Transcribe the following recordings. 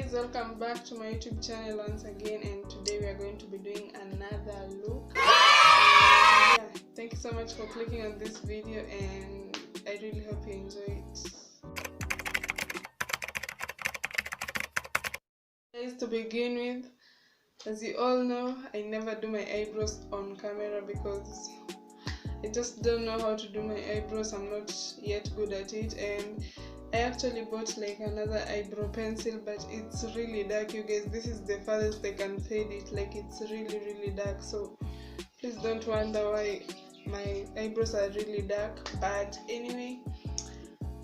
guys, welcome back to my YouTube channel once again, and today we are going to be doing another look. Yeah, thank you so much for clicking on this video, and I really hope you enjoy it. Guys, to begin with, as you all know, I never do my eyebrows on camera because I just don't know how to do my eyebrows. I'm not yet good at it, and I actually bought like another eyebrow pencil, but it's really dark, you guys. This is the farthest I can fade it. Like, it's really dark, so please don't wonder why my eyebrows are really dark. But anyway,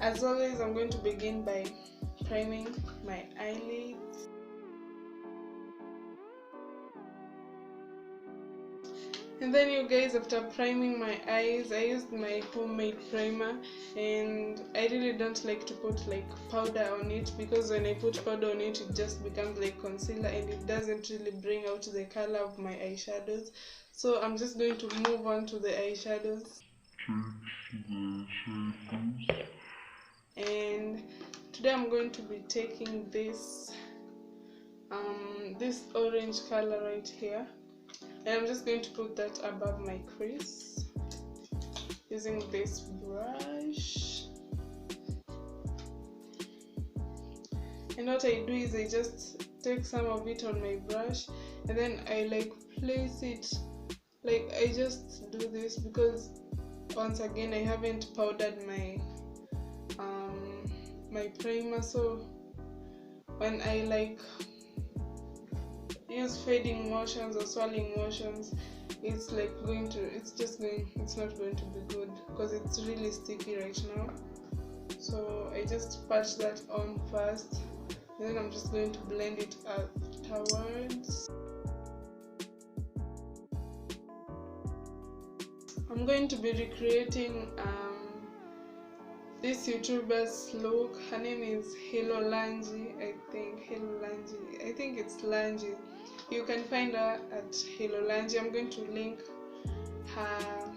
as always, I'm going to begin by priming my eyelids. And then, you guys, after priming my eyes, I used my homemade primer, and I really don't like to put like powder on it, because when I put powder on it, it just becomes like concealer and it doesn't really bring out the color of my eyeshadows. So I'm just going to move on to the eyeshadows. And today I'm going to be taking this this orange color right here, and I'm just going to put that above my crease using this brush. And what I do is I just take some of it on my brush, and then I like place it, like I just do this because once again I haven't powdered my my primer. So when I like use fading motions or swirling motions, it's like it's not going to be good because it's really sticky right now. So I just patch that on first, and then I'm just going to blend it afterwards. I'm going to be recreating this YouTuber's look. Her name is Langie. I think it's Langie. You can find her at Langie. I'm going to link her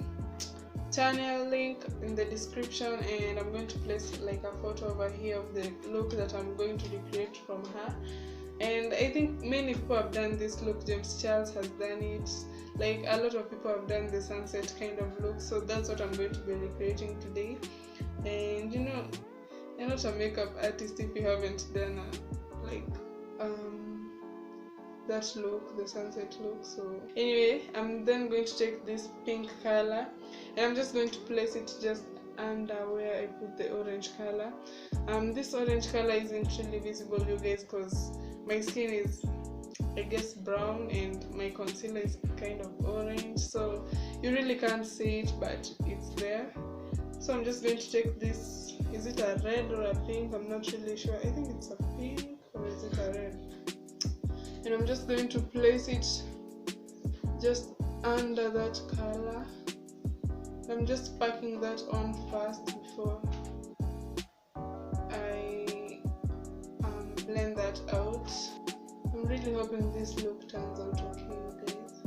channel link in the description, and I'm going to place like a photo over here of the look that I'm going to recreate from her. And I think many people have done this look. James Charles has done it. Like, a lot of people have done the sunset kind of look, so that's what I'm going to be recreating today. And you know, you're not a makeup artist if you haven't done that look, the sunset look. So anyway, I'm then going to take this pink color, and I'm just going to place it just under where I put the orange color. This orange color isn't really visible, you guys, because my skin is, I guess, brown, and my concealer is kind of orange, so you really can't see it, but it's there. So I'm just going to take this, is it a red or a pink? I'm not really sure. I think it's a pink, or is it a red? And I'm just going to place it just under that color. I'm just packing that on first before I blend that out. I'm really hoping this look turns out okay, you guys.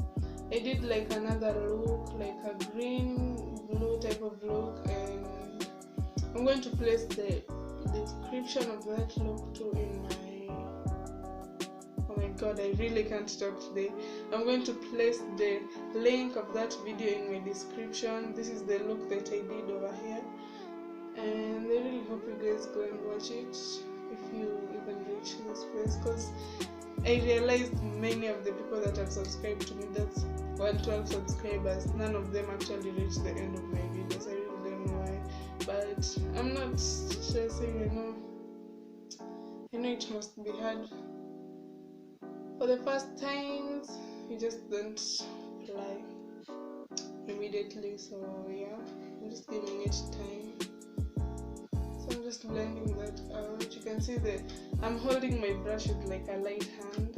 I did like another look, like a green blue type of look, and I'm going to place the description of that look too in my, oh my god, I really can't talk today. I'm going to place the link of that video in my description. This is the look that I did over here, and I really hope you guys go and watch it if you even reach this place, because I realized many of the people that have subscribed to me, that's 112 subscribers, none of them actually reached the end of my videos. I really don't know why, but I'm not stressing, you know. I know it must be hard for the first times. You just don't fly immediately, so yeah, I'm just giving it time. So I'm just blending that out. You can see that I'm holding my brush with like a light hand,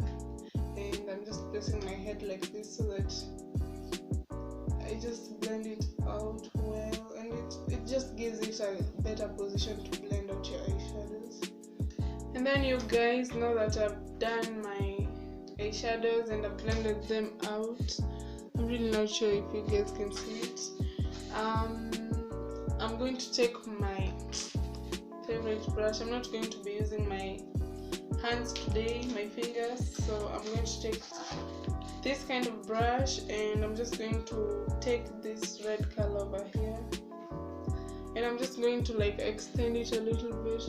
and I'm just placing my head like this so that I just blend it out well, and it just gives it a better position to blend out your eyeshadows. And then, you guys, now that I've done my eyeshadows and I've blended them out, I'm really not sure if you guys can see it. I'm going to take my favorite brush. I'm not going to be using my hands today, my fingers. So I'm going to take this kind of brush and I'm just going to take this red color over here and I'm just going to like extend it a little bit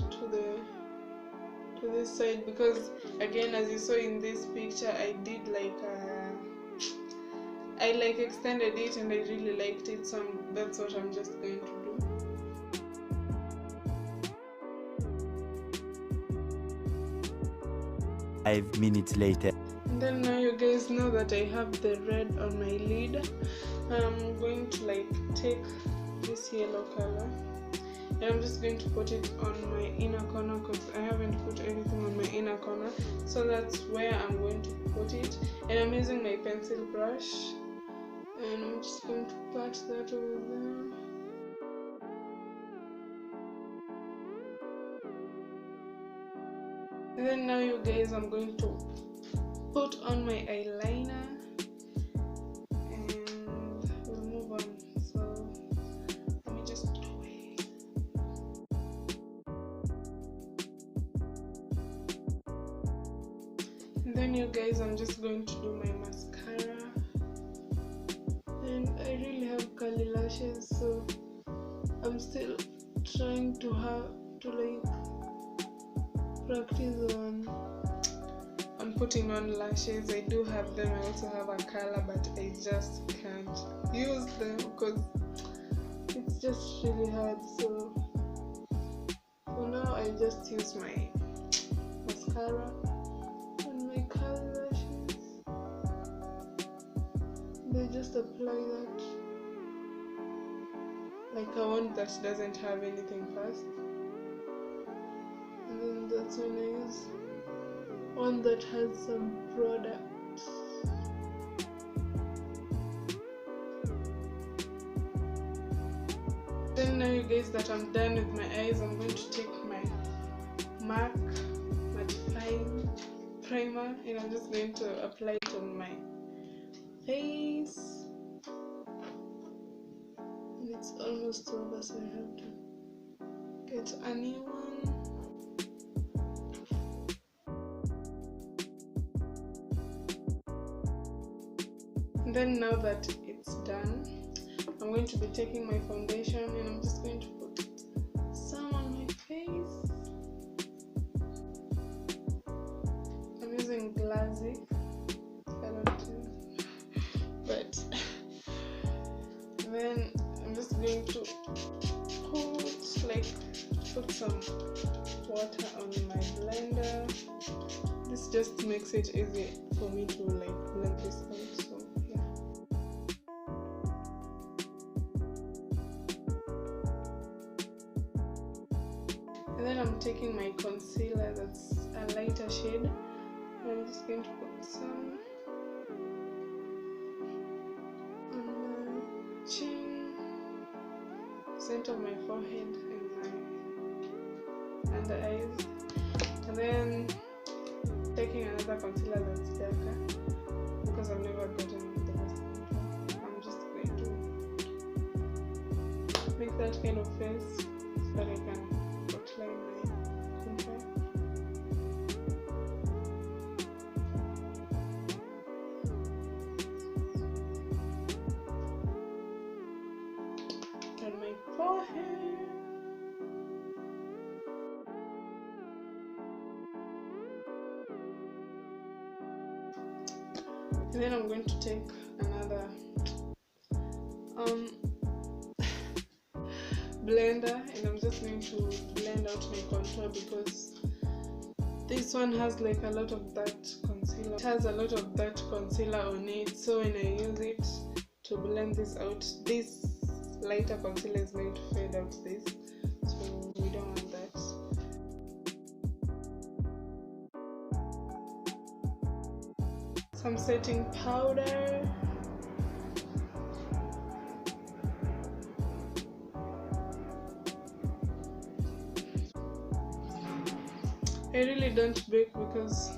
to this side, because again, as you saw in this picture, I did like I like extended it and I really liked it, so that's what I'm just going to do. 5 minutes later. And then now you guys know that I have the red on my lid. I'm going to like take this yellow color and I'm just going to put it on my inner corner, because I haven't put anything on my inner corner, so that's where I'm going to put it. And I'm using my pencil brush and I'm just going to pat that over there. And then now you guys, I'm going to put on my eyeliner and we'll move on. So let me just put away. And then you guys, I'm just going to do my mascara, and I really have curly lashes, so I'm still trying to like practice on putting on lashes. I do have them, I also have a color, but I just can't use them because it's just really hard. So for now I just use my mascara and my curly lashes. They just apply that like a one that doesn't have anything first, and then that's when I use one that has some product. Then now you guys that I'm done with my eyes, I'm going to take my MAC mattifying primer and I'm just going to apply it on my face. And it's almost over, so I have to get a new one. Then now that it's done, I'm going to be taking my foundation and I'm just going to put some on my face. I'm using Glassy, I don't know, but then I'm just going to put some water on my blender. This just makes it easy for me to like blend this out. So and then I'm taking my concealer, that's a lighter shade, and I'm just going to put some on my chin, center of my forehead, and my under eyes, and then taking another concealer that's darker because I've never gotten the best contour. I'm just going to make that kind of face so that I can outline my contour. On my forehead. And then I'm going to take another blender and I'm just going to blend out my contour, because this one has like a lot of that concealer. It has a lot of that concealer on it, so when I use it to blend this out, this lighter concealer is going to fade out this, so we don't want that. Some setting powder. I really don't bake, because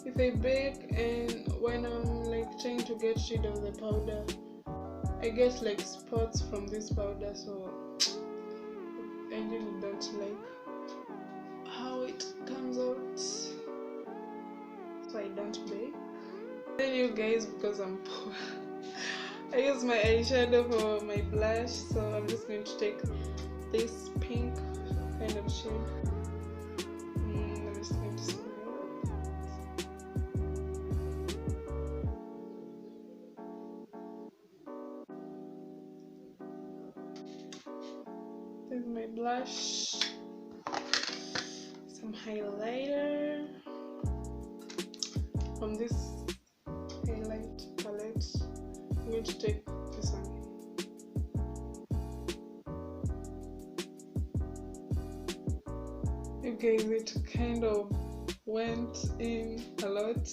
if I bake and when I'm like trying to get rid of the powder, I get like spots from this powder, so I really don't like how it comes out. so I don't beg. Then you guys, because I'm poor, I use my eyeshadow for my blush, so I'm just going to take this pink kind of shade. I'm just going to smooth it. This is my blush, some highlighter from this highlight palette. I'm going to take this one. Okay, it kind of went in a lot.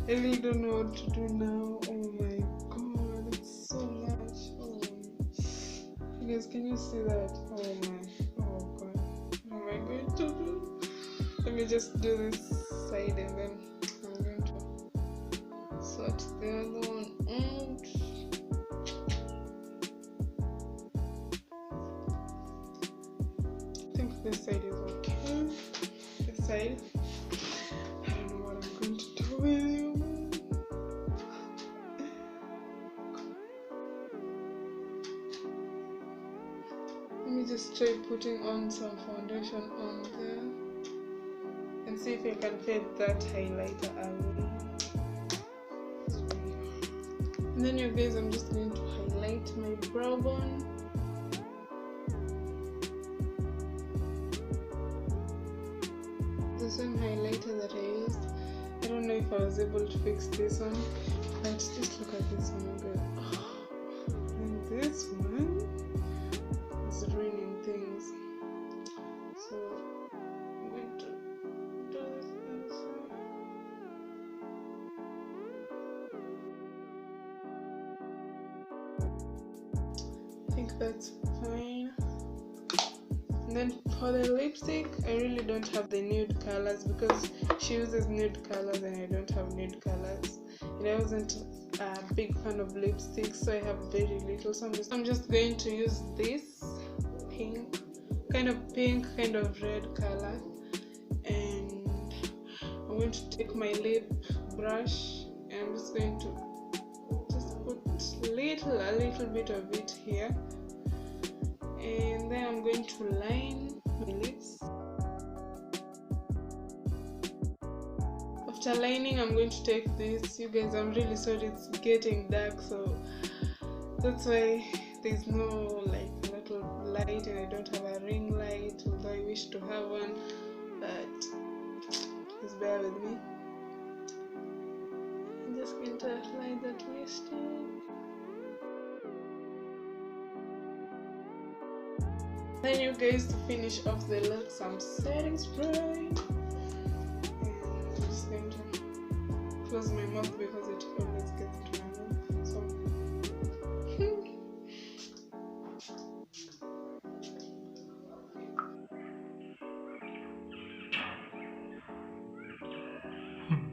I really don't know what to do now. Oh my god, it's so much. Oh, you guys, can you see that? Oh my, oh god, what am I going to do? Let me just do this side and then I'm going to sort the other one out. I think this side is okay. This side, I don't know what I'm going to do with you. Let me just try putting on some foundation on there and see if I can fade that highlighter away. And then you guys, I'm just going to highlight my brow bone. The same highlighter that I used. I don't know if I was able to fix this one, but just look at this one, guys. Oh, and this one is ruining things. So I'm going to do this inside. I think that's fine. And then for the lipstick, I really don't have the nude colors because she uses nude colors and I don't have nude colors. And I wasn't a big fan of lipsticks, so I have very little. So I'm just going to use this pink, kind of red color, and I'm going to take my lip brush and I'm just going to just put a little bit of it here. And then I'm going to line my lips. After lining, I'm going to take this. You guys, I'm really sorry, it's getting dark, so that's why there's no like a lot of light and I don't have a ring light, although I wish to have one, but please bear with me. I'm just going to apply that lipstick. Then you guys, to finish off the look, some setting spray. And I'm just going to close my mouth because it always gets to my mouth. So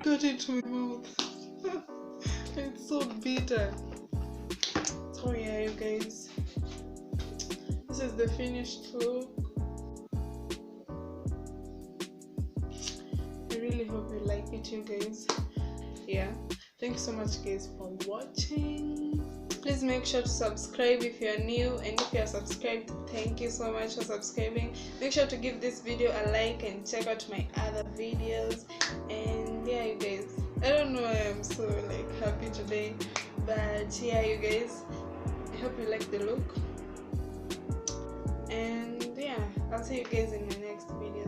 got it to my mouth. It's so bitter. So yeah, you guys, this is the finished look. I really hope you like it, you guys. Yeah, thanks so much guys for watching. Please make sure to subscribe if you are new, and if you are subscribed, thank you so much for subscribing. Make sure to give this video a like and check out my other videos. And yeah, you guys, I don't know why I'm so like happy today, but yeah, you guys, I hope you like the look. And yeah, I'll see you guys in my next video.